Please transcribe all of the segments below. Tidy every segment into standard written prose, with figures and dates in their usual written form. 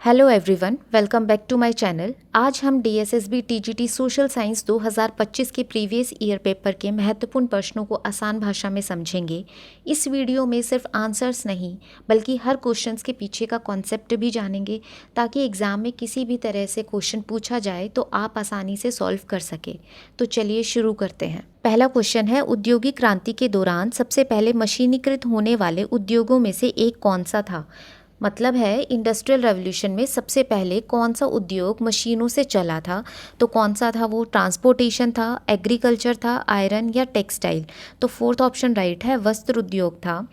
Hello everyone, welcome back to my channel. आज हम DSSB TGT social science 2025 के previous year paper के महत्वपूर्ण प्रश्नों को आसान भाषा में समझेंगे। इस वीडियो में सिर्फ आंसर्स नहीं बल्कि हर क्वेश्चंस के पीछे का कॉन्सेप्ट भी जानेंगे, ताकि एग्जाम में किसी भी तरह से क्वेश्चन पूछा जाए तो आप आसानी से सॉल्व कर सके। तो चलिए शुरू करते हैं। पहला क्वेश्चन है, औद्योगिक क्रांति के दौरान सबसे पहले मशीनीकृत होने वाले उद्योगों में से एक कौन सा था? मतलब है इंडस्ट्रियल रेवोल्यूशन में सबसे पहले कौन सा उद्योग मशीनों से चला था, तो कौन सा था वो? ट्रांसपोर्टेशन था, एग्रीकल्चर था, आयरन या टेक्सटाइल? तो फोर्थ ऑप्शन राइट है, वस्त्र उद्योग था।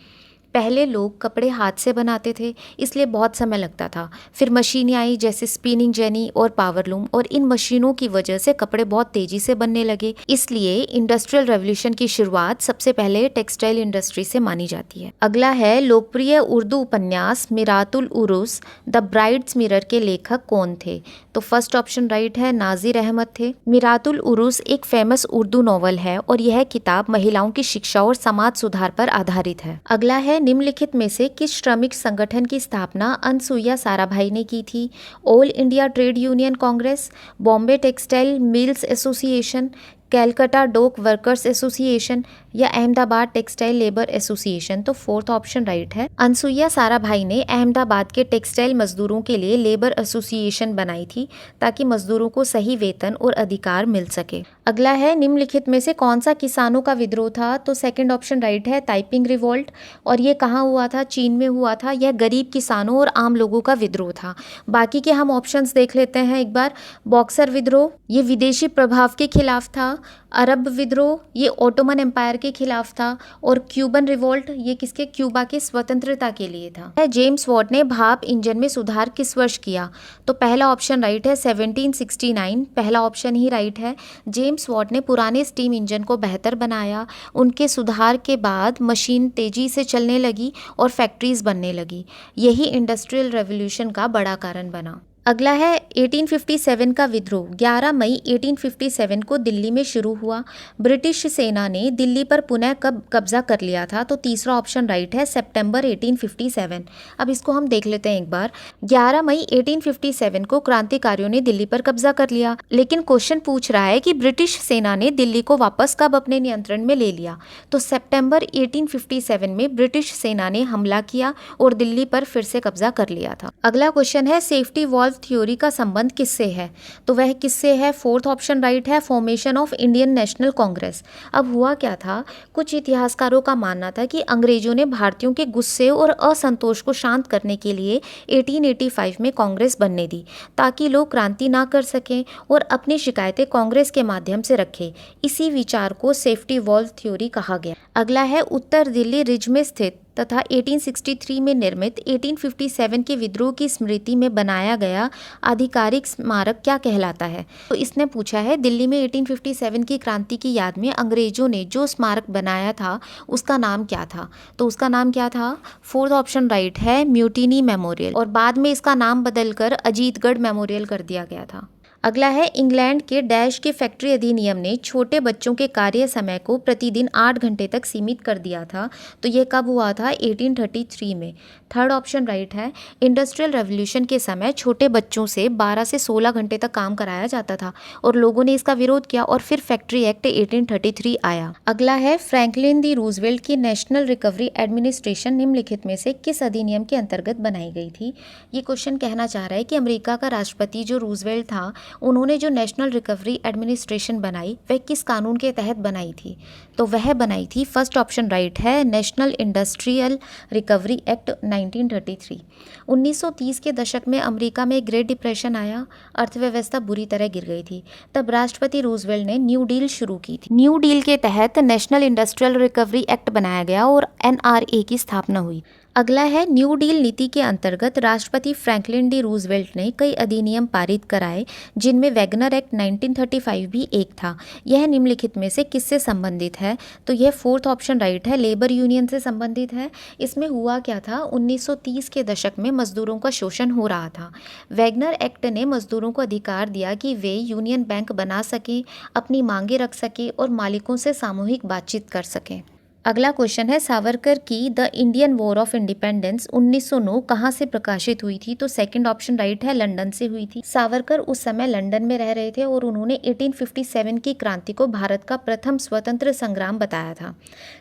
पहले लोग कपड़े हाथ से बनाते थे, इसलिए बहुत समय लगता था। फिर मशीनें आई जैसे स्पिनिंग जेनी और पावरलूम, और इन मशीनों की वजह से कपड़े बहुत तेजी से बनने लगे। इसलिए इंडस्ट्रियल रेवोल्यूशन की शुरुआत सबसे पहले टेक्सटाइल इंडस्ट्री से मानी जाती है। अगला है, लोकप्रिय उर्दू उपन्यास मिरातुल उरूस द ब्राइड्स मिरर के लेखक कौन थे? तो फर्स्ट ऑप्शन राइट है, नाजिर अहमद थे। मिरातुल उरूस एक फेमस उर्दू नॉवल है और यह किताब महिलाओं की शिक्षा और समाज सुधार पर आधारित है। अगला है, निम्नलिखित में से किस श्रमिक संगठन की स्थापना अनसुईया साराभाई ने की थी? All India Trade Union Congress, Bombay Textile Mills Association, Calcutta Dock Workers Association या अहमदाबाद टेक्सटाइल लेबर एसोसिएशन? तो फोर्थ ऑप्शन राइट है, अनसुईया साराभाई ने अहमदाबाद के टेक्सटाइल मजदूरों के लिए लेबर एसोसिएशन बनाई थी, ताकि मजदूरों को सही वेतन और अधिकार मिल सके। अगला है, निम्नलिखित में से कौन सा किसानों का विद्रोह था? तो सेकंड ऑप्शन राइट है, ताइपिंग रिवॉल्ट। और ये कहाँ हुआ था? चीन में हुआ था। यह गरीब किसानों और आम लोगों का विद्रोह था। बाकी के हम ऑप्शंस देख लेते हैं एक बार। बॉक्सर विद्रोह, ये विदेशी प्रभाव के खिलाफ था। अरब विद्रोह, ये ओटोमन एम्पायर के खिलाफ था। और क्यूबन रिवोल्ट, ये किसके? क्यूबा के स्वतंत्रता के लिए था। जेम्स वॉट ने भाप इंजन में सुधार किस वर्ष किया? तो पहला ऑप्शन राइट है, 1769। पहला ऑप्शन ही राइट है। जेम्स वॉट ने पुराने स्टीम इंजन को बेहतर बनाया। उनके सुधार के बाद मशीन तेजी से चलने लगी और फैक्ट्रीज बनने लगी। यही इंडस्ट्रियल रेवोल्यूशन का बड़ा कारण बना। अगला है, 1857 का विद्रोह 11 मई 1857 को दिल्ली में शुरू हुआ। ब्रिटिश सेना ने दिल्ली पर पुनः कब कब्जा कर लिया था? तो तीसरा ऑप्शन राइट है, सितंबर 1857। अब इसको हम देख लेते हैं एक बार। 11 मई 1857 को क्रांतिकारियों ने दिल्ली पर कब्जा कर लिया, लेकिन क्वेश्चन पूछ रहा है कि ब्रिटिश सेना ने दिल्ली को वापस कब अपने नियंत्रण में ले लिया? तो सितंबर 1857 में ब्रिटिश सेना ने हमला किया और दिल्ली पर फिर से कब्जा कर लिया था। अगला क्वेश्चन है, सेफ्टी वॉल्व थ्योरी का संबंध किससे है? तो वह किससे है? फोर्थ ऑप्शन राइट है, formation of Indian national Congress. अब हुआ क्या था, कुछ इतिहासकारों का मानना था कि अंग्रेजों ने भारतीयों के गुस्से और असंतोष को शांत करने के लिए 1885 में कांग्रेस बनने दी, ताकि लोग क्रांति ना कर सकें और अपनी शिकायतें कांग्रेस के माध्यम से रखें। इसी विचार को सेफ्टी वॉल्व थ्योरी कहा गया। अगला है, उत्तर दिल्ली रिज में स्थित तथा 1863 में निर्मित 1857 के विद्रोह की स्मृति में बनाया गया आधिकारिक स्मारक क्या कहलाता है? तो इसने पूछा है, दिल्ली में 1857 की क्रांति की याद में अंग्रेजों ने जो स्मारक बनाया था उसका नाम क्या था? तो उसका नाम क्या था? फोर्थ ऑप्शन राइट है, म्यूटिनी मेमोरियल। और बाद में इसका नाम बदलकर अजीतगढ़ मेमोरियल कर दिया गया था। अगला है, इंग्लैंड के डैश के फैक्ट्री अधिनियम ने छोटे बच्चों के कार्य समय को प्रतिदिन 8 घंटे तक सीमित कर दिया था। तो ये कब हुआ था? 1833 में। थर्ड ऑप्शन राइट है, इंडस्ट्रियल रेवोल्यूशन के समय छोटे बच्चों से 12 से 16 घंटे तक काम कराया जाता था और लोगों ने इसका विरोध किया और फिर फैक्ट्री एक्ट 1833 आया। अगला है, फ्रैंकलिन डी रूजवेल्ट की नेशनल रिकवरी एडमिनिस्ट्रेशन निम्नलिखित में से किस अधिनियम के अंतर्गत बनाई गई थी? ये क्वेश्चन कहना चाह रहा है कि अमेरिका का राष्ट्रपति जो रूजवेल्ट था, उन्होंने जो नेशनल रिकवरी एडमिनिस्ट्रेशन बनाई वह किस कानून के तहत बनाई थी? तो वह बनाई थी, फर्स्ट ऑप्शन राइट है, नेशनल इंडस्ट्रियल रिकवरी एक्ट 1933। 1930 के दशक में अमेरिका में ग्रेट डिप्रेशन आया, अर्थव्यवस्था बुरी तरह गिर गई थी। तब राष्ट्रपति रूजवेल्ट ने न्यू डील शुरू की थी। न्यू डील के तहत नेशनल इंडस्ट्रियल रिकवरी एक्ट बनाया गया और एनआरए की स्थापना हुई। अगला है, न्यू डील नीति के अंतर्गत राष्ट्रपति फ्रैंकलिन डी रूजवेल्ट ने कई अधिनियम पारित कराए, जिनमें वैगनर एक्ट 1935 भी एक था। यह निम्नलिखित में से किससे संबंधित है? तो यह फोर्थ ऑप्शन राइट है, लेबर यूनियन से संबंधित है। इसमें हुआ क्या था, 1930 के दशक में मजदूरों का शोषण हो रहा था। वैगनर एक्ट ने मजदूरों को अधिकार दिया कि वे यूनियन बैंक बना सकें, अपनी मांगे रख सकें और मालिकों से सामूहिक बातचीत कर सकें। अगला क्वेश्चन है सावरकर की the Indian war of independence 1909 कहाँ से प्रकाशित हुई थी? तो सेकंड ऑप्शन राइट है, लंदन से हुई थी। सावरकर उस समय लंदन में रह रहे थे और उन्होंने 1857 की क्रांति को भारत का प्रथम स्वतंत्र संग्राम बताया था।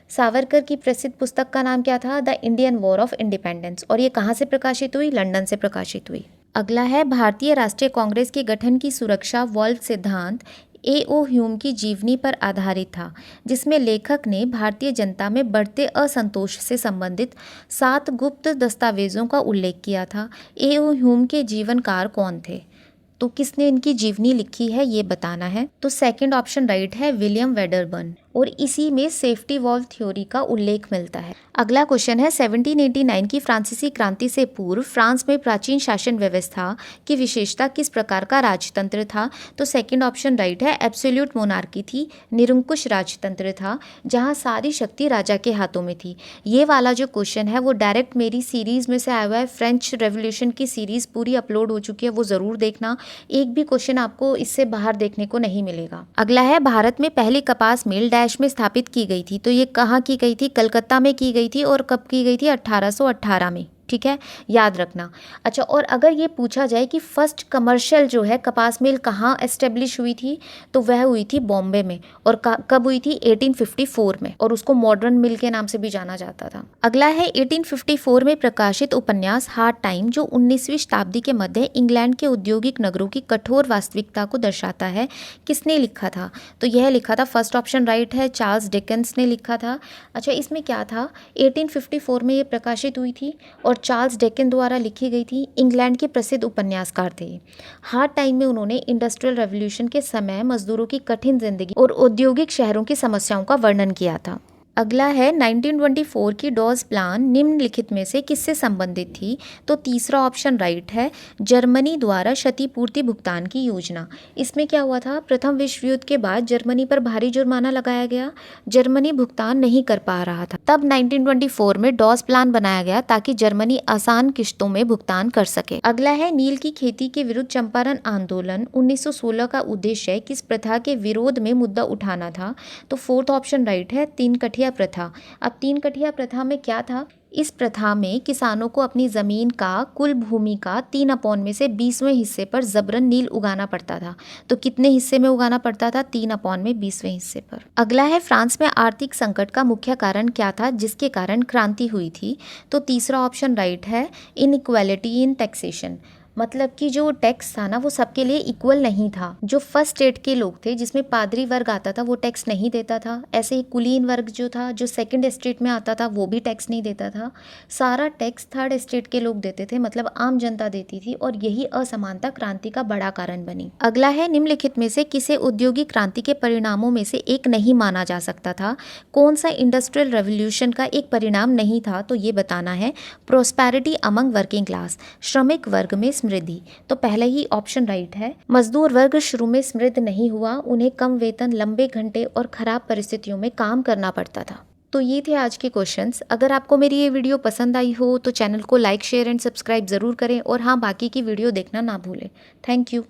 सावरकर की प्रसिद्ध पुस्तक का नाम क्या था? The Indian war of independence. और ये कहाँ से प्रकाशित हुई? लंदन से प्रकाशित हुई। अगला है भारतीय राष्ट्रीय कांग्रेस के गठन की सुरक्षा वॉल्व सिद्धांत A.O. ह्यूम की जीवनी पर आधारित था, जिसमें लेखक ने भारतीय जनता में बढ़ते असंतोष से संबंधित 7 गुप्त दस्तावेजों का उल्लेख किया था। A.O. ह्यूम के जीवनकार कौन थे? तो किसने इनकी जीवनी लिखी है ये बताना है। तो सेकंड ऑप्शन राइट है, विलियम वेडरबर्न। और इसी में सेफ्टी वॉल्व थ्योरी का उल्लेख मिलता है। अगला क्वेश्चन है 1789 की फ्रांसीसी क्रांति से पूर्व फ्रांस में प्राचीन शासन व्यवस्था की विशेषता किस प्रकार का राजतंत्र था? तो सेकंड ऑप्शन राइट है, एब्सोल्यूट मोनार्की थी, निरंकुश राजतंत्र था, जहां सारी शक्ति राजा के हाथों में थी। ये वाला जो क्वेश्चन है वो डायरेक्ट मेरी सीरीज में से आया हुआ है। फ्रेंच रेवोल्यूशन की सीरीज पूरी अपलोड हो चुकी है, वो ज़रूर देखना। एक भी क्वेश्चन आपको इससे बाहर देखने को नहीं मिलेगा। अगला है भारत में पहली कपास मिल डैश में स्थापित की गई थी। तो ये कहाँ की गई थी? कलकत्ता में की गई थी। और कब की गई थी? 1818 में। ठीक है, याद रखना। अच्छा, और अगर ये पूछा जाए कि फर्स्ट कमर्शियल जो है कपास मिल कहाँ एस्टेब्लिश हुई थी, तो वह हुई थी बॉम्बे में। और कब हुई थी? 1854 में। और उसको मॉडर्न मिल के नाम से भी जाना जाता था। अगला है 1854 में प्रकाशित उपन्यास हार्ड टाइम, जो 19वीं शताब्दी के मध्य इंग्लैंड के औद्योगिक नगरों की कठोर वास्तविकता को दर्शाता है। किसने लिखा था? तो यह लिखा था, फर्स्ट ऑप्शन राइट है, चार्ल्स डिकेंस ने लिखा था। अच्छा, इसमें क्या था? 1854 में ये प्रकाशित हुई थी और चार्ल्स डिकेंस द्वारा लिखी गई थी। इंग्लैंड के प्रसिद्ध उपन्यासकार थे। हार्ड टाइम में उन्होंने इंडस्ट्रियल रेवोल्यूशन के समय मजदूरों की कठिन जिंदगी और औद्योगिक शहरों की समस्याओं का वर्णन किया था। अगला है 1924 की डॉज प्लान निम्नलिखित में से किससे संबंधित थी? तो तीसरा ऑप्शन राइट है, जर्मनी द्वारा क्षतिपूर्ति भुगतान की योजना। इसमें क्या हुआ था? प्रथम विश्व युद्ध के बाद जर्मनी पर भारी जुर्माना लगाया गया। जर्मनी भुगतान नहीं कर पा रहा था, तब 1924 में डॉज प्लान बनाया गया ताकि जर्मनी आसान किश्तों में भुगतान कर सके। अगला है नील की खेती के विरुद्ध चंपारण आंदोलन 1916 का उद्देश्य किस प्रथा के विरोध में मुद्दा उठाना था? तो फोर्थ ऑप्शन राइट है, 3 कठिया प्रथा। अब 3 कठिया प्रथा में क्या था? इस प्रथा में किसानों को अपनी जमीन का कुल भूमि का 3/20 में से 20वें हिस्से पर जबरन नील उगाना पड़ता था। तो कितने हिस्से में उगाना पड़ता था? 3/20 में 20वें हिस्से पर। अगला है फ्रांस में आर्थिक संकट का मुख्य कारण क्या था जिसके कारण क्रांति हुई थी? तो तीसरा ऑप्शन राइट है, इनइक्वालिटी इन टैक्सेशन। मतलब कि जो टैक्स था ना वो सबके लिए इक्वल नहीं था। जो फर्स्ट स्टेट के लोग थे, जिसमें पादरी वर्ग आता था, वो टैक्स नहीं देता था। ऐसे ही कुलीन वर्ग जो था, जो सेकंड स्टेट में आता था, वो भी टैक्स नहीं देता था। सारा टैक्स थर्ड स्टेट के लोग देते थे, मतलब आम जनता देती थी। और यही असमानता क्रांति का बड़ा कारण बनी। अगला है निम्नलिखित में से किसे औद्योगिक क्रांति के परिणामों में से एक नहीं माना जा सकता था? कौन सा इंडस्ट्रियल रेवोल्यूशन का एक परिणाम नहीं था? तो ये बताना है, प्रोस्पेरिटी अमंग वर्किंग क्लास, श्रमिक वर्ग में समृद्धि। तो पहले ही ऑप्शन राइट है। मजदूर वर्ग शुरू में समृद्ध नहीं हुआ, उन्हें कम वेतन, लंबे घंटे और खराब परिस्थितियों में काम करना पड़ता था। तो ये थे आज के क्वेश्चंस। अगर आपको मेरी ये वीडियो पसंद आई हो तो चैनल को लाइक, शेयर एंड सब्सक्राइब ज़रूर करें। और हाँ, बाकी की वीडियो देखना ना भूलें। Thank you.